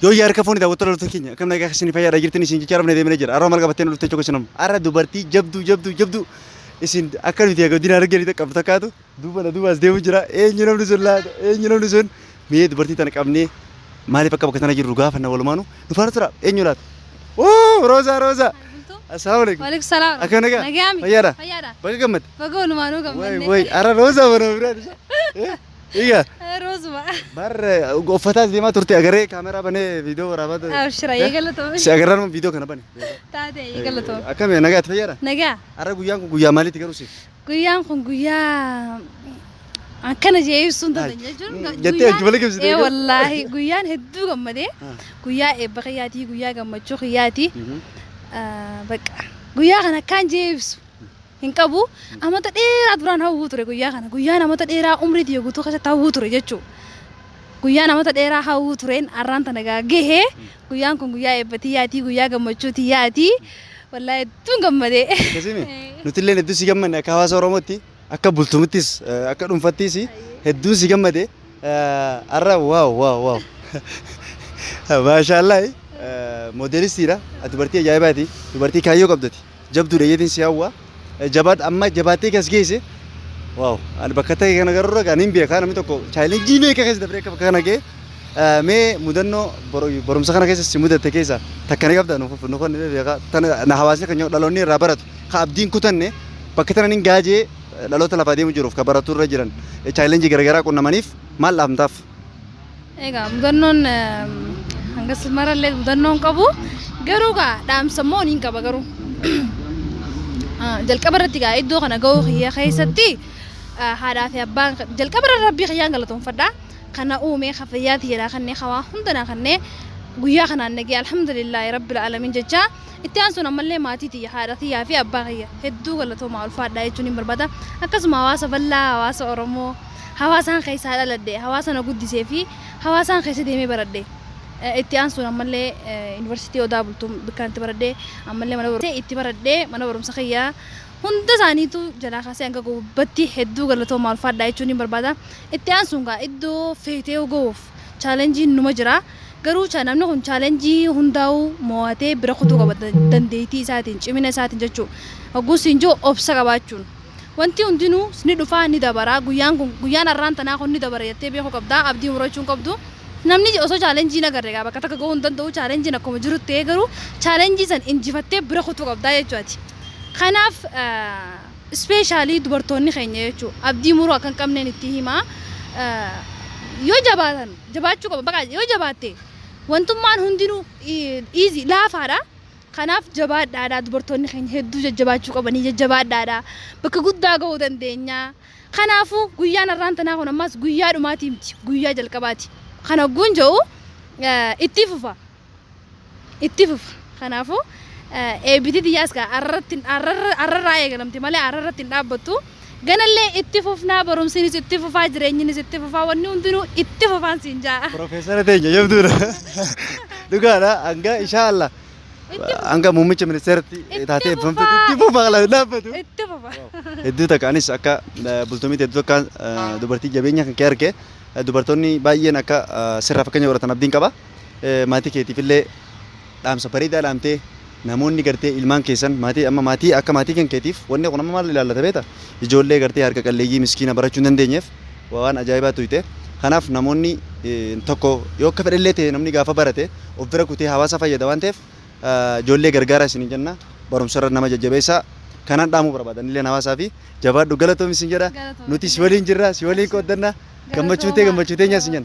Yoo yaar ka fooni daawwattoo loltuu keenya akkam nagaa isin fayyaadha jirtanii isin jechaa rabne deemnee jira. Arraa maal qabattee dhuftee chokko sinam. Arra dubartii jabdu isin akka nuti godina arganii qabdu takkaatu duubas deemu jira. Eenyu namni sun mee dubartii tana qabnee maaliif akka bakka tana jirru gaafanna walumaanu nu faana tura eenyu laata? Roza. Assalamualaikum. Waalaikumsalam. Akka nagaa. Nagaami. Fayyaadha. Baga gammad. Baga walumaanuu gammadne. Way arra Roza bana bira. Iya. Rozuma. Bar uffata deemaa turte agarree kaameraa banee viidiyoo waraabaa. Abshira eegalatoome. Si agarraan viidiyoo kana bane. Taate eegalatoome. Akkami nagaatti fayyaadha? Nagaa. Arra guyyaan kun guyyaa maaliiti garuu si? Guyyaan kun guyyaa akkana jee ibsuun dandanya jechuun. Jettee malee kibsite. Wallaahi guyyaan hedduu gammadee guyyaa eebba qiyyaati guyyaa gammachuu qiyyaati. Bakka guyyaa kana akkaan jee ibsu. Hin qabu amata dheeraa duraan hawwuu ture guyyaa kana guyyaan amata dheeraa umriitii guutuu keessatti hawwuu ture jechuudha. Guyyaan amata dheeraa hawwuu tureen arraan tana gahee guyyaan kun guyyaa eebbatiyyaati guyyaa gammachuutiyyaati wallaahi hedduun gammadee. Nuti illee hedduu si gammadne akka hawaasa Oromootti akka bultumittis akka dhuunfattis hedduu si gammadee arra waaw maashaallah moodelistiidha dubartii ajaa'ibaati dubartii kaayyoo qabdati jabduudha jeetiin si hawwa. Jabaat amma jabaatee kas geesse waaw ani bakka ta'e kana garuu kan hin beekaa namni tokko chaalenjii meeqa keessa dabree akka bakka kana ga'e mee mudannoo barumsa kana keessa si mudatte keessa takka ni qabda nu kan beekaa tana na hawaasni kan dhaloonni irraa baratu ka abdiin kutanne bakka tana ni gaajee dhaloota lafaa deemu jiruuf ka baratu irra jiran chaalenjii garagaraa qunnamaniif maal dhaamtaaf? Egaa mudannoon hanga marallee mudannoon qabu garuu gaa dhaamsammoo niin qaba garuu. Jalqaba irratti gaa iddoo kana ga'uu xiyyaa keessatti haadhaa fi abbaan jalqaba irra rabbii xiyyaan galatoonfadhaa kana uumee hafayyaati jedhaa kanneen hawaa hundanaa kanneen guyyaa kanaan nagee alhamdulillahi rabbil alamin jecha itti aansuun ammallee maatii xiyya haadha xiyyaa fi abbaa xiyya hedduu galatoomaa ulfaadhaa jechuun hin barbaada akkasuma hawaasa bal'aa hawaasa Oromoo hawaasaan keessaa dhaladhee hawaasa na guddisee fi hawaasaan keessa deemee baradhee itti aansuun ammallee yuunivarsiitii Odaa Bultuu bikkaanti baradhee ammallee mana barumsaa itti baradhee mana barumsa xiyyaa hunda isaaniitu jalaa kaasee hanga gubbatti hedduu galatoomaa ulfaadhaa jechuun hin barbaada itti aansuun gaa iddoo feetee ga'uuf chaalenjiin numa jira garuu namni kun chaalenjii hundaa'uu mo'atee bira kutuu qaba dandeettii isaatiin cimina isaatiin jechuudha hogguusiin jiru obsa qabaachuun wanti hundinuu ni dhufaa ni dabara guyyaan arraan tanaa kun ni dabara jettee beekuu qabdaa abdii murachuun qabdu. Namni osoo chaalenjii nagarre gaa bakka takka ga'uu hin danda'u chaalenjiin akkuma jiru ta'ee garuu chaalenjii san injifattee bira kutuu qabdaa jechuudha. Kanaaf ispeeshaalii dubartoonni keenya jechuudha abdii muruu akka hin qabneen itti himaa yoo jabaatan jabaachuu qaba bakka yoo jabaatte wantummaan hundinuu easy laafaadha. Kanaaf jabaadhaadha dubartoonni keenya hedduu jajjabaachuu qabanii jajjabaadhaadha bakka guddaa ga'uu dandeenya. Kanaafuu guyyaan arraan tanaa kun ammas guyyaa dhumaatii miti guyyaa jalqabaati. Kana gunja'u itti fufa kanaafuu eebbiti xiyyaas gaa arrarraa eegalamti malee arrarratti hin dhaabbattu ganallee itti fufnaa barumsiinis itti fufaa jireenyinis itti fufaa wanni hundinuu itti fufaan siin jaa. Profeesara teenya jabduudha dhugaadha hanga inshaallah hanga muummicha ministeeratti taatee eebbifamte itti fufaa qala dhaabbatu. Itti fufa. Hedduu takkaanis akka bultumiitti hedduu akka dubartii jabeenya kan kee argee. Dubartoonni baay'een akka sirraa fakkeenya godhatan abdiin qaba. Maatii keetiif illee dhaamsa bareedaa dhaamtee namoonni gartee ilmaan keessan maatii akka maatii kan keetiif wanni kun amma maal ilaallata beeta ijoollee gartee harka qalleeyyii miskiina barachuu hin dandeenyeef waan ajaa'ibaatu ta'e. Kanaaf namoonni tokko yoo akka fedhallee ta'e namni gaafa barate of bira kutee hawaasa fayyada waan ta'eef ijoollee gargaara isin jenna barumsarra nama jajjabeessaa kanaan dhaamuu barbaadan illee hawaasaa fi jabaadhu galatoomi isin jedha nuti si waliin jirra si waliin qooddanna. Gammachuutee nyaasisan.